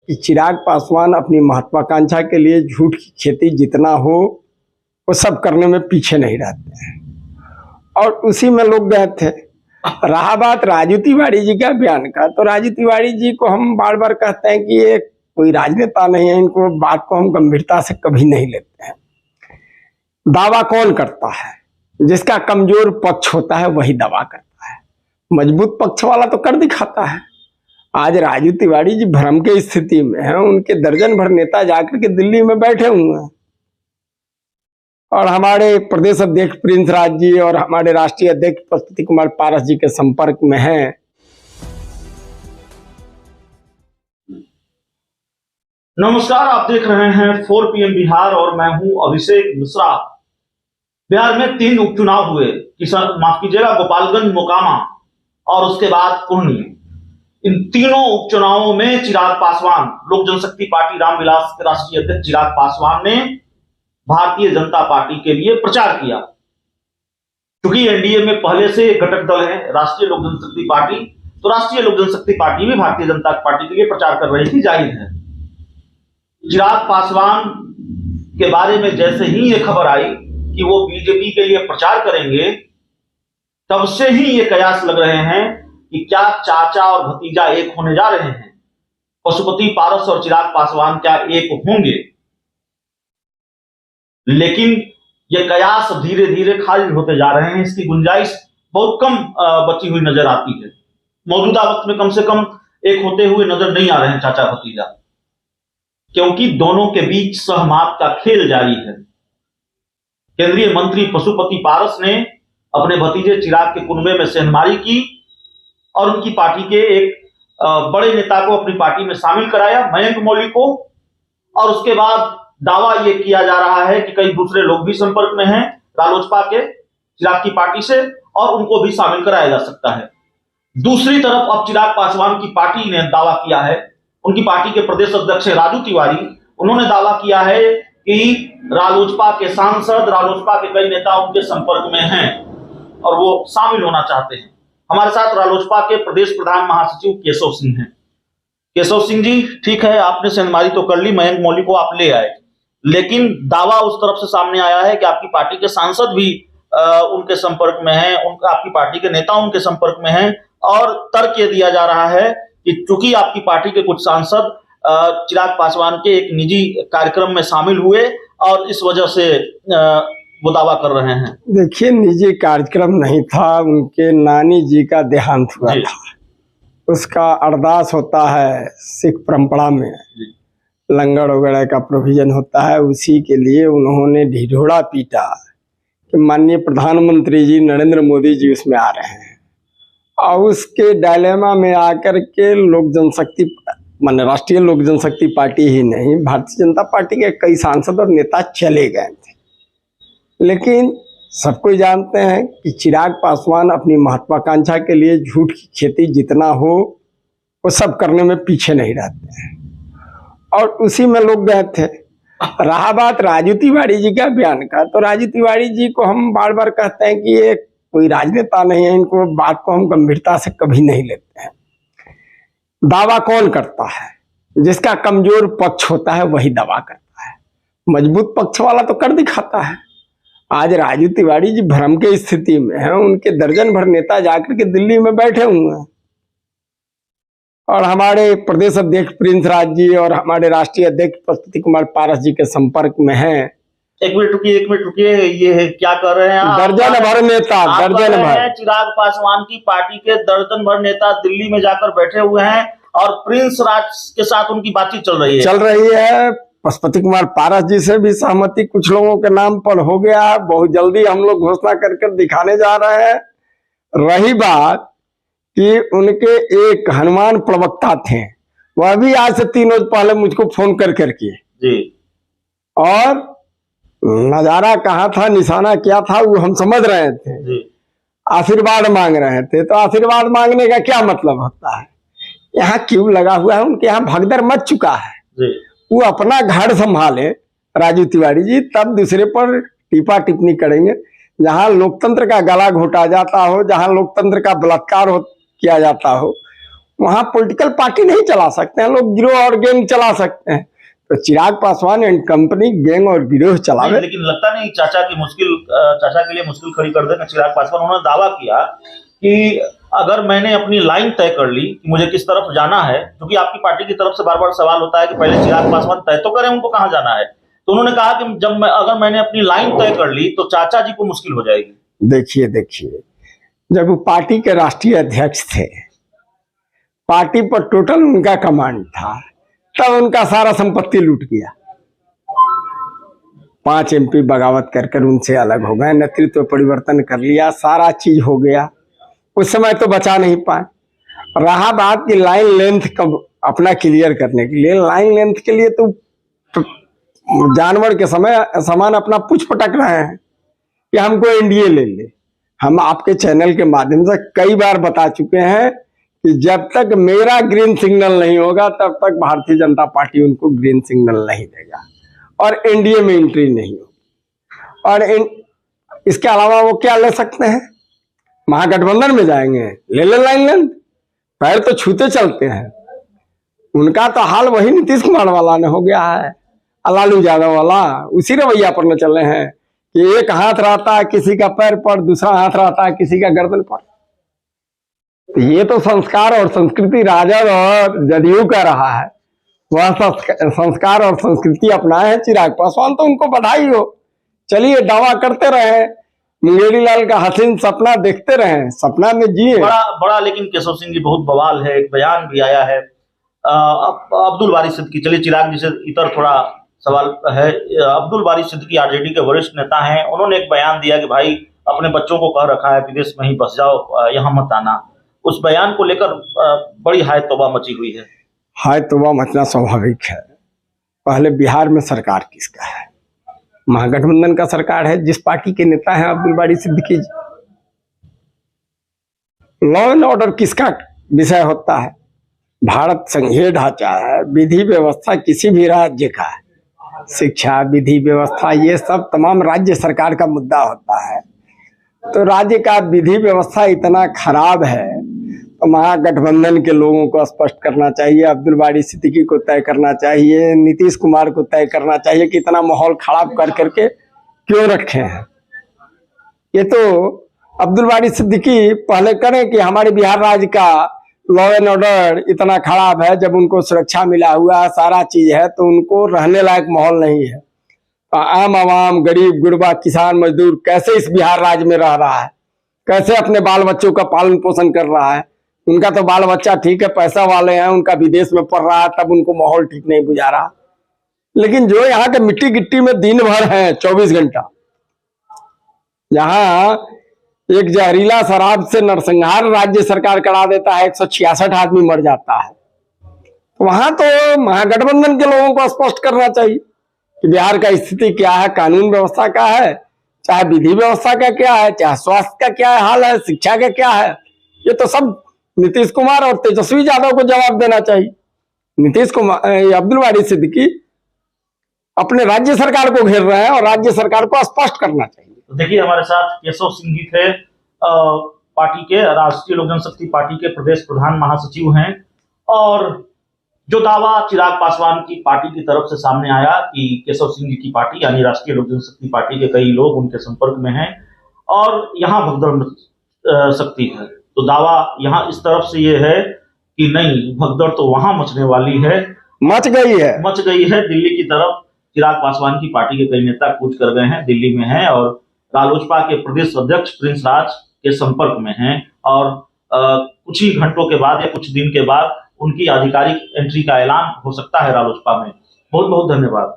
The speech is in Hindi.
कि चिराग पासवान अपनी महत्वाकांक्षा के लिए झूठ की खेती जितना हो वो सब करने में पीछे नहीं रहते हैं, और उसी में लोग गए थे। रहा बात राजू तिवारी जी का बयान का, तो राजू तिवारी जी को हम बार बार कहते हैं कि ये कोई राजनेता नहीं है, इनको बात को हम गंभीरता से कभी नहीं लेते हैं। दावा कौन करता है? जिसका कमजोर पक्ष होता है वही दावा करता है, मजबूत पक्ष वाला तो कर दिखाता है। आज राजू तिवारी जी भ्रम की स्थिति में हैं, उनके दर्जन भर नेता जाकर के दिल्ली में बैठे हुए हैं, और हमारे प्रदेश अध्यक्ष प्रिंस राज जी और हमारे राष्ट्रीय अध्यक्ष पशुपति कुमार पारस जी के संपर्क में हैं। नमस्कार, आप देख रहे हैं 4 PM बिहार और मैं हूं अभिषेक मिश्रा। बिहार में 3 उपचुनाव हुए, माफ कीजिएगा, गोपालगंज, मोकामा और उसके बाद पूर्णिया। इन तीनों उपचुनावों में चिराग पासवान, लोक जनशक्ति पार्टी रामविलास के राष्ट्रीय अध्यक्ष चिराग पासवान ने भारतीय जनता पार्टी के लिए प्रचार किया। क्योंकि एनडीए में पहले से घटक दल है राष्ट्रीय लोक जनशक्ति पार्टी, तो राष्ट्रीय लोक जनशक्ति पार्टी भी भारतीय जनता पार्टी के लिए प्रचार कर रही थी, जाहिर है। चिराग पासवान के बारे में जैसे ही ये खबर आई कि वो बीजेपी के लिए प्रचार करेंगे, तब से ही ये कयास लग रहे हैं कि क्या चाचा और भतीजा एक होने जा रहे हैं। पशुपति पारस और चिराग पासवान क्या एक होंगे? लेकिन ये कयास धीरे धीरे खारिज होते जा रहे हैं, इसकी गुंजाइश बहुत कम बची हुई नजर आती है। मौजूदा वक्त में कम से कम एक होते हुए नजर नहीं आ रहे हैं चाचा भतीजा, क्योंकि दोनों के बीच सहमात का खेल जारी है। केंद्रीय मंत्री पशुपति पारस ने अपने भतीजे चिराग के कुनबे में सेंधमारी की और उनकी पार्टी के एक बड़े नेता को अपनी पार्टी में शामिल कराया, मयंक मौलिक को, और उसके बाद दावा यह किया जा रहा है कि कई दूसरे लोग भी संपर्क में हैं रालोसपा के, चिराग की पार्टी से, और उनको भी शामिल कराया जा सकता है। दूसरी तरफ अब चिराग पासवान की पार्टी ने दावा किया है, उनकी पार्टी के प्रदेश अध्यक्ष राजू तिवारी, उन्होंने दावा किया है कि रालोसपा के सांसद, रालोसपा के कई नेता उनके संपर्क में हैं और वो शामिल होना चाहते हैं। हमारे साथ रालोसपा के प्रदेश प्रधान महासचिव केशव सिंह हैं। केशव सिंह जी, ठीक है, आपने सेंधमारी तो कर ली, मयंक मौलिक को आप ले आए, लेकिन दावा उस तरफ से सामने आया है कि आपकी पार्टी के सांसद भी उनके संपर्क में हैं, आपकी पार्टी के नेता उनके संपर्क में हैं, और तर्क ये दिया जा रहा है कि चूंकि आपकी पार्टी के कुछ सांसद चिराग पासवान के एक निजी कार्यक्रम में शामिल हुए और इस वजह से वो दावा कर रहे हैं। देखिए, निजी कार्यक्रम नहीं था, उनके नानी जी का देहांत हुआ था, उसका अरदास होता है सिख परंपरा में, लंगर वगैरह का प्रोविजन होता है, उसी के लिए उन्होंने ढिढोरा पीटा कि माननीय प्रधानमंत्री जी नरेंद्र मोदी जी उसमें आ रहे हैं, और उसके डायलेमा में आकर के लोक जनशक्ति माने राष्ट्रीय लोक जनशक्ति पार्टी ही नहीं, भारतीय जनता पार्टी के कई सांसद और नेता चले गए थे। लेकिन सब कोई जानते हैं कि चिराग पासवान अपनी महत्वाकांक्षा के लिए झूठ की खेती जितना हो वो सब करने में पीछे नहीं रहते हैं, और उसी में लोग गए थे। रहा बात राजू तिवारी जी का बयान का, तो राजू तिवारी जी को हम बार बार कहते हैं कि ये कोई राजनेता नहीं है, इनको बात को हम गंभीरता से कभी नहीं लेते हैं। दावा कौन करता है? जिसका कमजोर पक्ष होता है वही दावा करता है, मजबूत पक्ष वाला तो कर दिखाता है। आज राजू तिवारी जी भ्रम की स्थिति में हैं, उनके दर्जन भर नेता जाकर के दिल्ली में बैठे हुए हैं, और हमारे प्रदेश अध्यक्ष प्रिंस राज जी और हमारे राष्ट्रीय अध्यक्ष पशुपति कुमार पारस जी के संपर्क में हैं। एक मिनट रुकिए, ये क्या कर रहे हैं? दर्जन भर नेता, दर्जन भर चिराग पासवान की पार्टी के दर्जन भर नेता दिल्ली में जाकर बैठे हुए हैं और प्रिंस राज के साथ उनकी बातचीत चल रही है। पशुपति कुमार पारस जी से भी सहमति कुछ लोगों के नाम पर हो गया है, बहुत जल्दी हम लोग घोषणा करके दिखाने जा रहे हैं। रही बात कि उनके एक हनुमान प्रवक्ता थे, वह भी आज से 3 रोज पहले मुझको फोन कर करके जी, और नजारा कहाँ था, निशाना क्या था, वो हम समझ रहे थे जी। आशीर्वाद मांग रहे थे, तो आशीर्वाद मांगने का क्या मतलब होता है? यहाँ क्यों लगा हुआ है? उनके यहाँ भगदड़ मच चुका है जी। वो अपना घर संभाले राजू तिवारी जी, तब दूसरे पर टीपा टिप्पणी करेंगे। जहां लोकतंत्र का गला घोटा जाता हो, जहां लोकतंत्र का बलात्कार किया जाता हो, वहां पॉलिटिकल पार्टी नहीं चला सकते हैं लोग, गिरोह और गैंग चला सकते हैं। तो Chirag Paswan and company gang और गिरोह चलावे। लेकिन लगता नहीं चाचा के लिए मुश्किल खड़ी कर देगा चिराग पासवान। उन्होंने दावा किया कि अगर मैंने अपनी लाइन तय कर ली कि मुझे किस तरफ जाना है, क्योंकि आपकी पार्टी की तरफ से बार बार सवाल होता है कि पहले चिराग पासवान तय तो करें उनको कहां जाना है, तो उन्होंने कहा कि अगर मैंने अपनी लाइन तय कर ली तो चाचा जी को मुश्किल हो जाएगी। देखिए जब वो पार्टी के राष्ट्रीय अध्यक्ष थे, पार्टी पर टोटल उनका कमांड था, तब उनका सारा संपत्ति लूट गया। 5 MP बगावत कर उनसे अलग हो गए, नेतृत्व परिवर्तन कर लिया, सारा चीज हो गया। उस समय तो बचा नहीं पाए। रहा बात की लाइन लेंथ कब अपना क्लियर करने के लिए, लाइन लेंथ के लिए तो जानवर के समान अपना पूछ पटक रहे हैं कि हमको एनडीए ले ले। हम आपके चैनल के माध्यम से कई बार बता चुके हैं कि जब तक मेरा ग्रीन सिग्नल नहीं होगा तब तक भारतीय जनता पार्टी उनको ग्रीन सिग्नल नहीं देगा और एनडीए में एंट्री नहीं होगी। और इसके अलावा वो क्या ले सकते हैं, महागठबंधन में जाएंगे, ले लाइन लेंथ, पैर तो छूते चलते हैं। उनका तो हाल वही नीतीश कुमार वाला ने हो गया है, लालू यादव वाला, उसी रवैया पर न चले हैं कि एक हाथ रहता है किसी का पैर पर, दूसरा हाथ रहता है किसी का गर्दन पर। ये तो संस्कार और संस्कृति राजद और जदयू का रहा है, वह संस्कार और संस्कृति अपनाए हैं चिराग पासवान, तो उनको बधाई हो। चलिए दावा करते रहे, मुंगेरी लाल का हसीन सपना देखते रहे, सपना में जिए। बड़ा लेकिन केशव सिंह जी बहुत बवाल है, एक बयान भी आया है अब्दुल बारी सिद्दीकी। चलिए चिराग जी से इतर थोड़ा सवाल है। अब्दुल बारी सिद्दीकी आरजेडी के वरिष्ठ नेता हैं, उन्होंने एक बयान दिया कि भाई अपने बच्चों को कह रखा है विदेश में ही बस जाओ, यहाँ मत आना। उस बयान को लेकर बड़ी हाय तौबा मची हुई है। हाय तौबा मचना स्वाभाविक है। पहले बिहार में सरकार किसका है? महागठबंधन का सरकार है, जिस पार्टी के नेता हैं अब्दुल बारी सिद्दीकी जी। लॉ एंड ऑर्डर किसका विषय होता है? भारत संघीय ढांचा है, विधि व्यवस्था किसी भी राज्य का है, शिक्षा, विधि व्यवस्था, ये सब तमाम राज्य सरकार का मुद्दा होता है। तो राज्य का विधि व्यवस्था इतना खराब है तो महागठबंधन के लोगों को स्पष्ट करना चाहिए, अब्दुल बारी सिद्दीकी को तय करना चाहिए, नीतीश कुमार को तय करना चाहिए कि इतना माहौल खराब कर करके क्यों रखे हैं। ये तो अब्दुल बारी सिद्दीकी पहले करें कि हमारे बिहार राज्य का लॉ एंड ऑर्डर इतना खराब है, जब उनको सुरक्षा मिला हुआ है, सारा चीज है, तो उनको रहने लायक माहौल नहीं है। आम आवाम, गरीब गुरबा, किसान मजदूर कैसे इस बिहार राज्य में रह रहा है, कैसे अपने बाल बच्चों का पालन पोषण कर रहा है। उनका तो बाल बच्चा ठीक है, पैसा वाले हैं, उनका विदेश में पढ़ रहा है, तब उनको माहौल ठीक नहीं बुझा रहा। लेकिन जो यहाँ के मिट्टी गिट्टी में दिन भर है 24 घंटा, जहाँ एक जहरीला शराब से नरसंहार राज्य सरकार करा देता है, 166 आदमी मर जाता है, तो वहां तो महागठबंधन के लोगों को स्पष्ट करना चाहिए कि बिहार का स्थिति क्या है, कानून व्यवस्था का है, चाहे विधि व्यवस्था का क्या है, चाहे स्वास्थ्य का क्या हाल है, शिक्षा का क्या है। ये तो सब नीतीश कुमार और तेजस्वी यादव को जवाब देना चाहिए। नीतीश कुमार, अब्दुल बारी सिद्दीकी अपने राज्य सरकार को घेर रहे हैं और राज्य सरकार को स्पष्ट करना चाहिए। तो देखिए हमारे साथ केशव सिंह जी थे, पार्टी के राष्ट्रीय लोक जनशक्ति पार्टी के प्रदेश प्रधान महासचिव हैं, और जो दावा चिराग पासवान की पार्टी की तरफ से सामने आया कि केशव सिंह जी की पार्टी यानी राष्ट्रीय लोक जनशक्ति पार्टी के कई लोग उनके संपर्क में हैं और यहाँ भगदड़ मच सकती है, तो दावा यहाँ इस तरफ से ये है कि नहीं, भगदड़ तो वहां मचने वाली है, मच गई है दिल्ली की तरफ। चिराग पासवान की पार्टी के कई नेता कूच कर गए हैं, दिल्ली में हैं और रालोसपा के प्रदेश अध्यक्ष प्रिंस राज के संपर्क में हैं, और कुछ ही घंटों के बाद या कुछ दिन के बाद उनकी आधिकारिक एंट्री का ऐलान हो सकता है रालोसपा में। बहुत बहुत धन्यवाद।